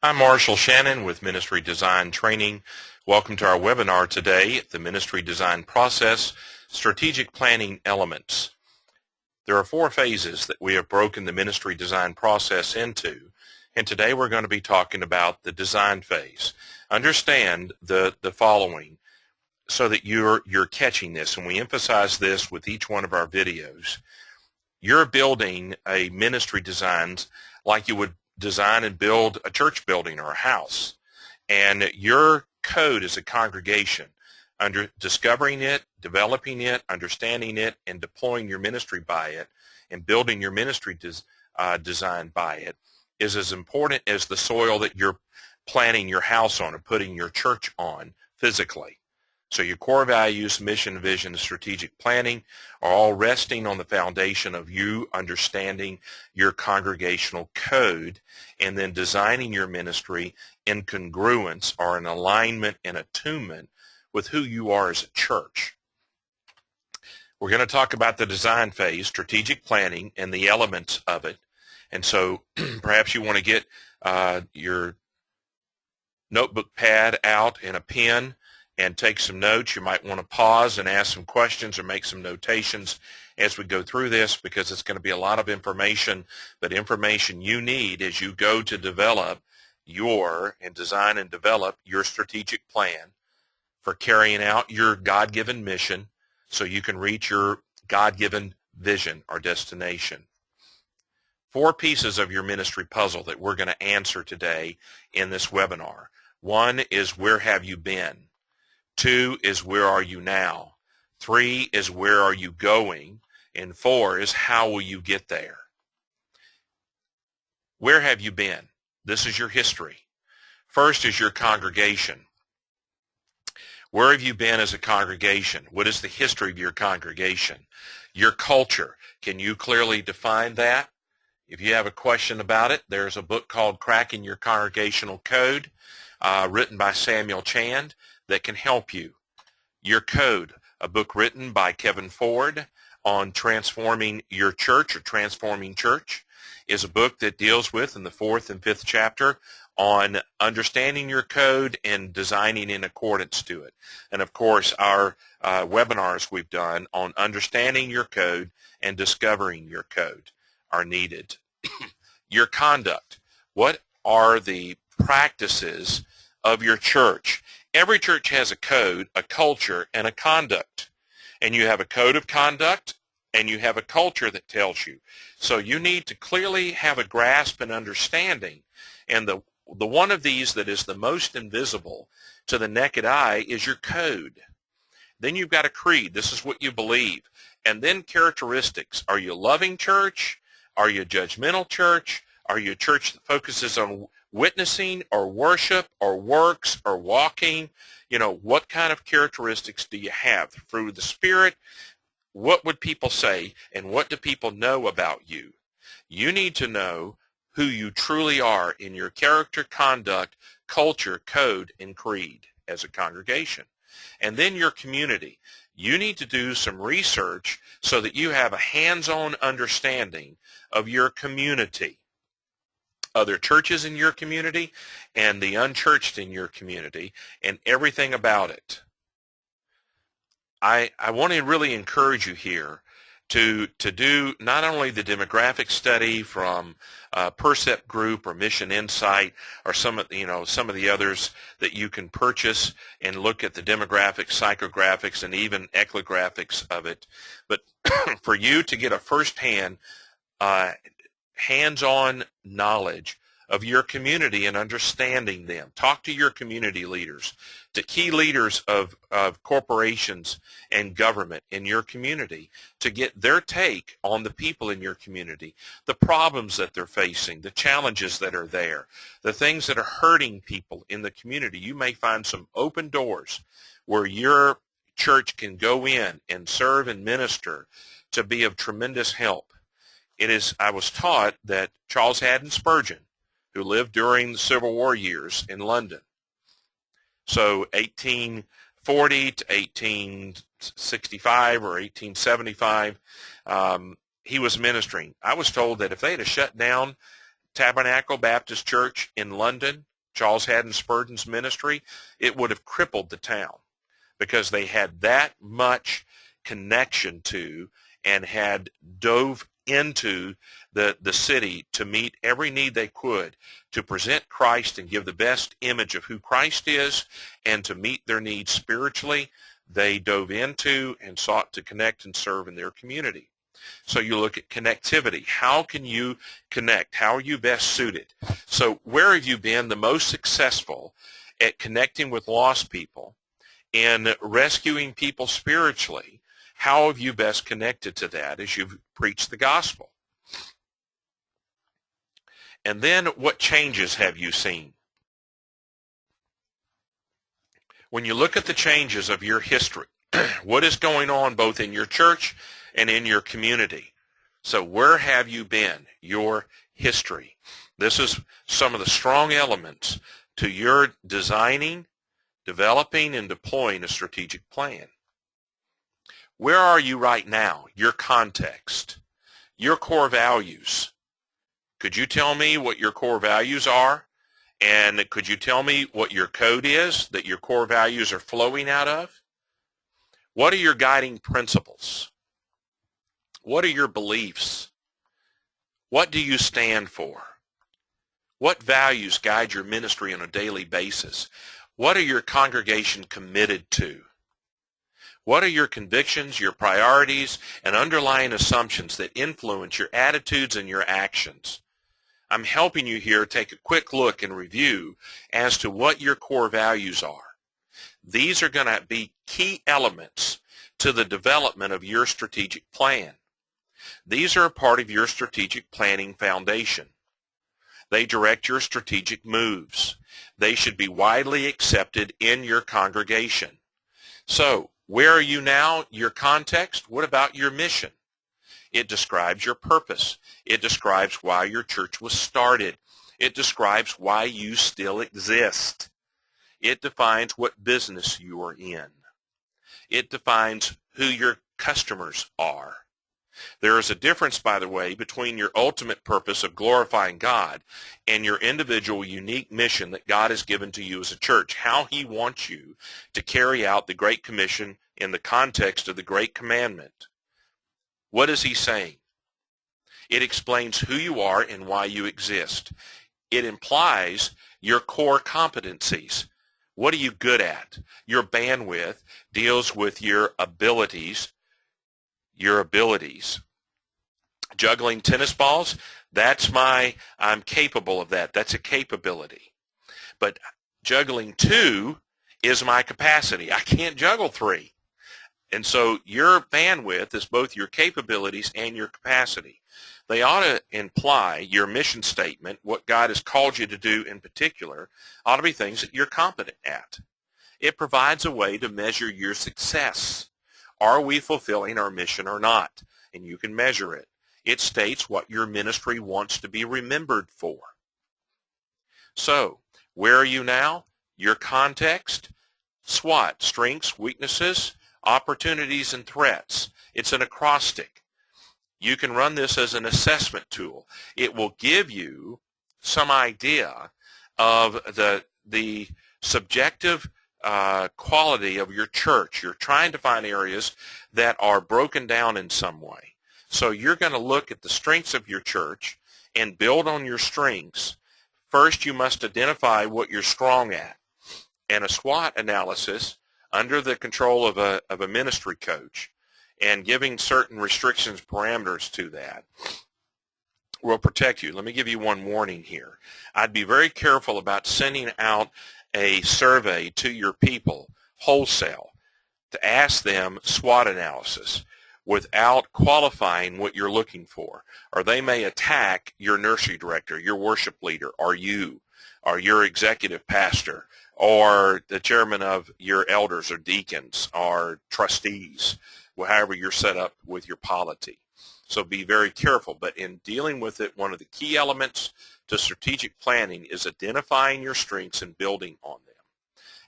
I'm Marshall Shannon with Ministry Design Training. Welcome to our webinar today, The Ministry Design Process, Strategic Planning Elements. There are 4 phases that we have broken the ministry design process into, and today we're going to be talking about the design phase. Understand the following so that you're catching this, and we emphasize this with each one of our videos. You're building a ministry design like you would design and build a church building or a house. And your code as a congregation, under discovering it, developing it, understanding it, and deploying your ministry by it, and building your ministry design by it, is as important as the soil that you're planting your house on or putting your church on physically. So your core values, mission, vision, and strategic planning are all resting on the foundation of you understanding your congregational code and then designing your ministry in congruence or in alignment and attunement with who you are as a church. We're going to talk about the design phase, strategic planning, and the elements of it. And so perhaps you want to get your notebook pad out and a pen and take some notes. You might want to pause and ask some questions or make some notations as we go through this, because it's going to be a lot of information, but information you need as you go to develop and design and develop your strategic plan for carrying out your God-given mission so you can reach your God-given vision or destination. 4 pieces of your ministry puzzle that we're going to answer today in this webinar. 1 is, where have you been? 2 is, where are you now? 3 is, where are you going? And 4 is, how will you get there? Where have you been? This is your history. First is your congregation. Where have you been as a congregation? What is the history of your congregation? Your culture. Can you clearly define that? If you have a question about it, there's a book called Cracking Your Congregational Code, written by Samuel Chand, that can help you. Your Code, a book written by Kevin Ford on transforming your church or transforming church, is a book that deals with, in the 4th and 5th chapter, on understanding your code and designing in accordance to it. And of course, our webinars we've done on understanding your code and discovering your code are needed. Your conduct. What are the practices of your church? Every church has a code, a culture, and a conduct. And you have a code of conduct, and you have a culture that tells you. So you need to clearly have a grasp and understanding. And the one of these that is the most invisible to the naked eye is your code. Then you've got a creed. This is what you believe. And then characteristics. Are you a loving church? Are you a judgmental church? Are you a church that focuses on witnessing or worship or works or walking? You know, what kind of characteristics do you have? The fruit of the Spirit, what would people say, and what do people know about you? You need to know who you truly are in your character, conduct, culture, code, and creed as a congregation. And then your community. You need to do some research so that you have a hands-on understanding of your community, other churches in your community, and the unchurched in your community, and everything about it. I want to really encourage you here to do not only the demographic study from Percept Group or Mission Insight or some of the others that you can purchase and look at the demographics, psychographics, and even ecographics of it, but for you to get a firsthand hands-on knowledge of your community and understanding them. Talk to your community leaders, to key leaders of corporations and government in your community, to get their take on the people in your community, the problems that they're facing, the challenges that are there, the things that are hurting people in the community. You may find some open doors where your church can go in and serve and minister to be of tremendous help. I was taught that Charles Haddon Spurgeon, who lived during the Civil War years in London, so 1840 to 1865 or 1875, he was ministering. I was told that if they had shut down Tabernacle Baptist Church in London Charles Haddon Spurgeon's ministry, it would have crippled the town because they had that much connection to and had dove into the city to meet every need they could, to present Christ and give the best image of who Christ is, and to meet their needs spiritually. They dove into and sought to connect and serve in their community. So you look at connectivity. How can you connect? How are you best suited? So where have you been the most successful at connecting with lost people and rescuing people spiritually? How have you best connected to that as you've preached the gospel? And then what changes have you seen? When you look at the changes of your history, what is going on both in your church and in your community? So where have you been? Your history. This is some of the strong elements to your designing, developing, and deploying a strategic plan. Where are you right now? Your context. Your core values. Could you tell me what your core values are? And could you tell me what your code is that your core values are flowing out of? What are your guiding principles? What are your beliefs? What do you stand for? What values guide your ministry on a daily basis? What are your congregation committed to? What are your convictions, your priorities, and underlying assumptions that influence your attitudes and your actions? I'm helping you here take a quick look and review as to what your core values are. These are going to be key elements to the development of your strategic plan. These are a part of your strategic planning foundation. They direct your strategic moves. They should be widely accepted in your congregation. So, where are you now? Your context? What about your mission? It describes your purpose. It describes why your church was started. It describes why you still exist. It defines what business you are in. It defines who your customers are. There is a difference, by the way, between your ultimate purpose of glorifying God and your individual unique mission that God has given to you as a church, how he wants you to carry out the Great Commission in the context of the Great Commandment. What is he saying? It explains who you are and why you exist. It implies your core competencies. What are you good at? Your bandwidth deals with your abilities. Juggling tennis balls, I'm capable of that. That's a capability. But juggling 2 is my capacity. I can't juggle 3. And so your bandwidth is both your capabilities and your capacity. They ought to imply your mission statement, what God has called you to do in particular, ought to be things that you're competent at. It provides a way to measure your success. Are we fulfilling our mission or not? And you can measure it. It states what your ministry wants to be remembered for. So, where are you now? Your context. SWOT, strengths, weaknesses, opportunities, and threats. It's an acrostic. You can run this as an assessment tool. It will give you some idea of the subjective quality of your church. You're trying to find areas that are broken down in some way. So you're going to look at the strengths of your church and build on your strengths. First, you must identify what you're strong at. And a SWOT analysis under the control of a ministry coach and giving certain restrictions, parameters to that will protect you. Let me give you one warning here. I'd be very careful about sending out a survey to your people wholesale to ask them SWOT analysis without qualifying what you're looking for, or they may attack your nursery director, your worship leader, or you, or your executive pastor, or the chairman of your elders or deacons or trustees, however you're set up with your polity. So be very careful. But in dealing with it, one of the key elements to strategic planning is identifying your strengths and building on them.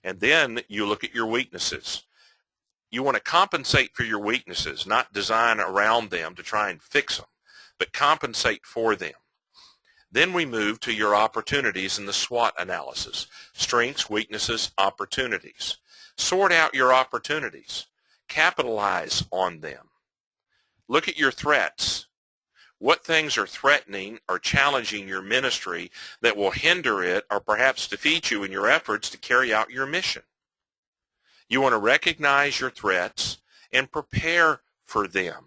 And then you look at your weaknesses. You want to compensate for your weaknesses, not design around them to try and fix them, but compensate for them. Then we move to your opportunities in the SWOT analysis. Strengths, weaknesses, opportunities. Sort out your opportunities. Capitalize on them. Look at your threats. What things are threatening or challenging your ministry that will hinder it or perhaps defeat you in your efforts to carry out your mission? You want to recognize your threats and prepare for them.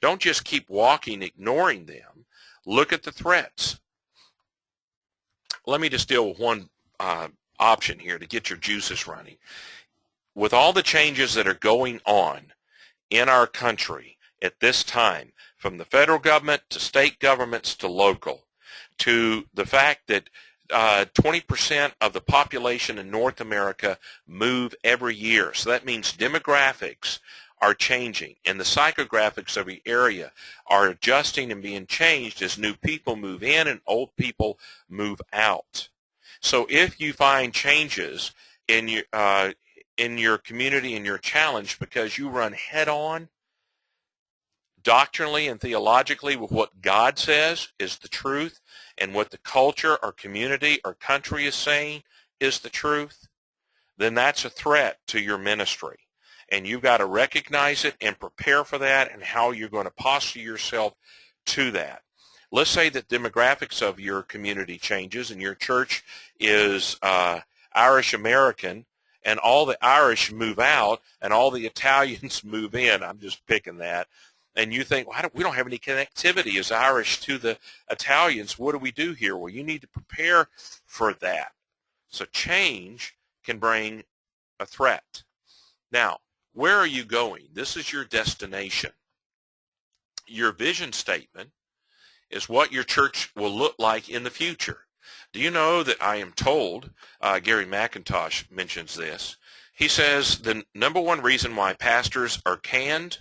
Don't just keep walking ignoring them. Look at the threats. Let me just deal with one option here to get your juices running. With all the changes that are going on in our country at this time, from the federal government to state governments to local, to the fact that 20% of the population in North America move every year. So that means demographics are changing, and the psychographics of the area are adjusting and being changed as new people move in and old people move out. So if you find changes in your community and your challenge because you run head-on doctrinally and theologically with what God says is the truth and what the culture or community or country is saying is the truth, then that's a threat to your ministry. And you've got to recognize it and prepare for that and how you're going to posture yourself to that. Let's say that demographics of your community changes and your church is Irish American, and all the Irish move out and all the Italians move in. I'm just picking that. And you think, well, we don't have any connectivity as Irish to the Italians. What do we do here? Well, you need to prepare for that. So change can bring a threat. Now, where are you going? This is your destination. Your vision statement is what your church will look like in the future. Do you know that I am told, Gary McIntosh mentions this, he says the number one reason why pastors are canned,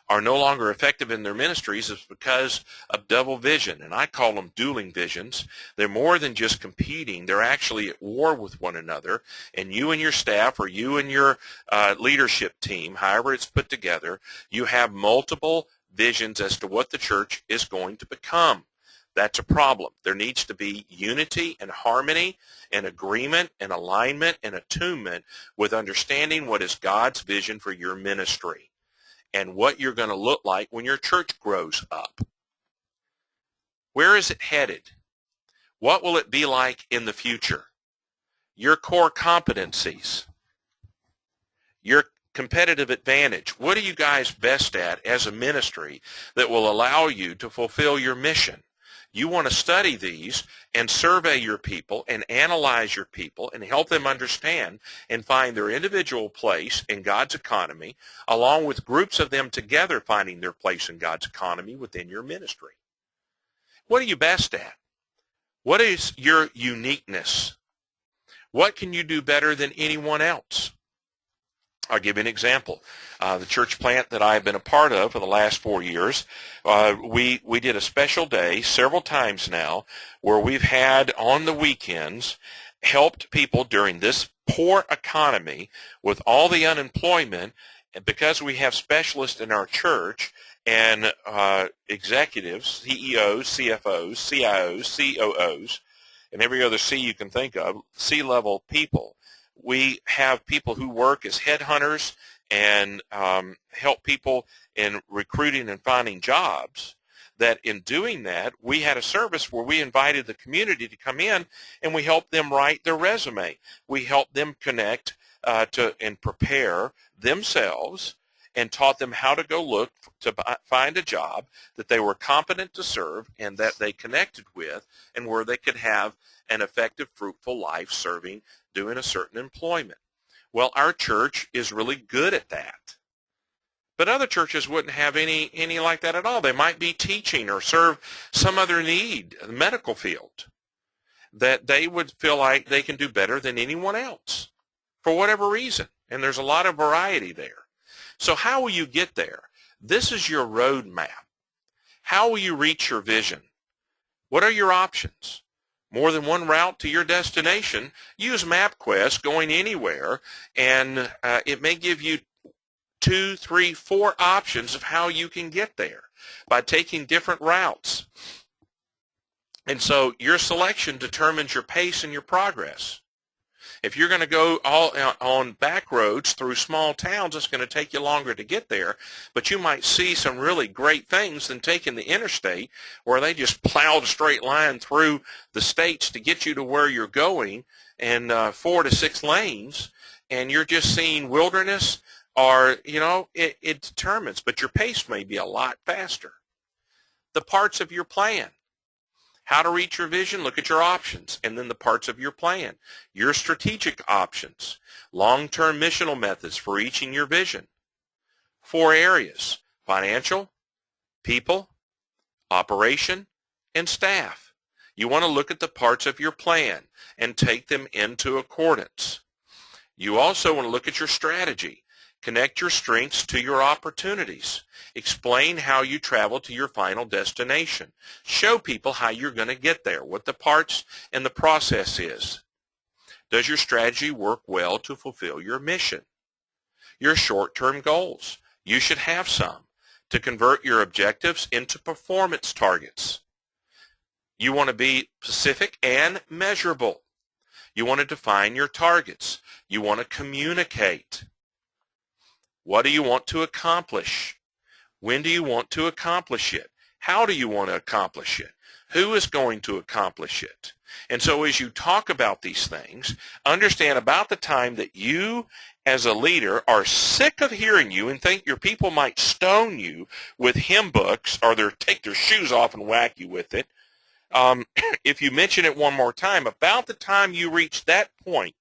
are no longer effective in their ministries is because of double vision, and I call them dueling visions. They're more than just competing. They're actually at war with one another, and you and your staff or you and your leadership team, however it's put together, you have multiple visions as to what the church is going to become. That's a problem. There needs to be unity and harmony and agreement and alignment and attunement with understanding what is God's vision for your ministry and what you're going to look like when your church grows up. Where is it headed? What will it be like in the future? Your core competencies, your competitive advantage. What are you guys best at as a ministry that will allow you to fulfill your mission? You want to study these and survey your people and analyze your people and help them understand and find their individual place in God's economy, along with groups of them together finding their place in God's economy within your ministry. What are you best at? What is your uniqueness? What can you do better than anyone else? I'll give you an example. The church plant that I've been a part of for the last 4 years, we did a special day several times now where we've had on the weekends helped people during this poor economy with all the unemployment, and because we have specialists in our church and executives, CEOs, CFOs, CIOs, COOs, and every other C you can think of, C-level people. We have people who work as headhunters and help people in recruiting and finding jobs, that in doing that, we had a service where we invited the community to come in and we helped them write their resume. We helped them connect and prepare themselves and taught them how to go look to find a job that they were competent to serve and that they connected with and where they could have an effective, fruitful life serving, doing a certain employment. Well, our church is really good at that. But other churches wouldn't have any like that at all. They might be teaching or serve some other need, the medical field, that they would feel like they can do better than anyone else for whatever reason. And there's a lot of variety there. So how will you get there? This is your roadmap. How will you reach your vision? What are your options? More than one route to your destination? Use MapQuest going anywhere, and it may give you 2, 3, 4 options of how you can get there by taking different routes. And so your selection determines your pace and your progress. If you're going to go all on back roads through small towns, it's going to take you longer to get there, but you might see some really great things than taking the interstate where they just plowed a straight line through the states to get you to where you're going, and 4 to 6 lanes, and you're just seeing wilderness, or, it determines, but your pace may be a lot faster. The parts of your plan. How to reach your vision, look at your options, and then the parts of your plan. Your strategic options, long-term missional methods for reaching your vision. 4 areas: financial, people, operation, and staff. You want to look at the parts of your plan and take them into accordance. You also want to look at your strategy. Connect your strengths to your opportunities. Explain how you travel to your final destination. Show people how you're going to get there, what the parts and the process is. Does your strategy work well to fulfill your mission? Your short-term goals. You should have some to convert your objectives into performance targets. You want to be specific and measurable. You want to define your targets. You want to communicate. What do you want to accomplish? When do you want to accomplish it? How do you want to accomplish it? Who is going to accomplish it? And so as you talk about these things, understand about the time that you as a leader are sick of hearing you and think your people might stone you with hymn books, or take their shoes off and whack you with it. If you mention it one more time, about the time you reach that point,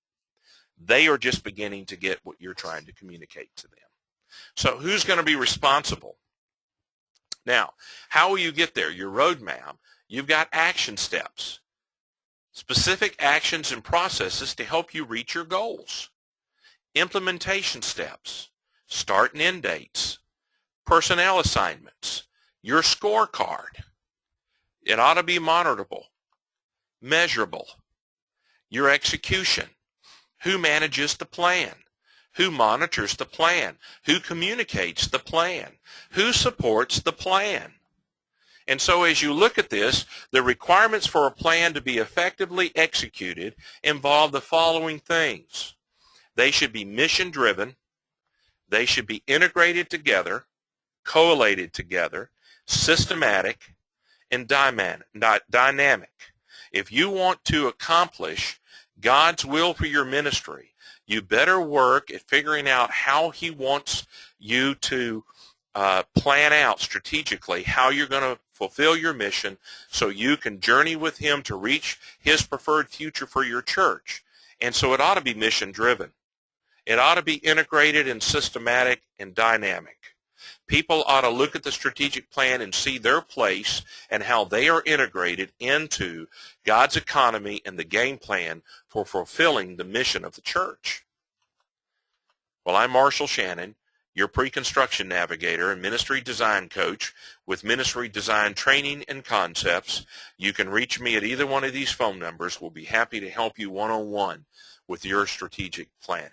they are just beginning to get what you're trying to communicate to them. So who's going to be responsible? Now, how will you get there? Your roadmap. You've got action steps, specific actions and processes to help you reach your goals. Implementation steps, start and end dates, personnel assignments, your scorecard. It ought to be monitorable, measurable. Your execution. Who manages the plan? Who monitors the plan? Who communicates the plan? Who supports the plan? And so as you look at this, the requirements for a plan to be effectively executed involve the following things. They should be mission-driven. They should be integrated together, collated together, systematic, and dynamic. If you want to accomplish God's will for your ministry, you better work at figuring out how he wants you to plan out strategically how you're going to fulfill your mission so you can journey with him to reach his preferred future for your church. And so it ought to be mission-driven. It ought to be integrated and systematic and dynamic. People ought to look at the strategic plan and see their place and how they are integrated into God's economy and the game plan for fulfilling the mission of the church. Well, I'm Marshall Shannon, your pre-construction navigator and ministry design coach with Ministry Design Training and Concepts. You can reach me at either one of these phone numbers. We'll be happy to help you one-on-one with your strategic planning.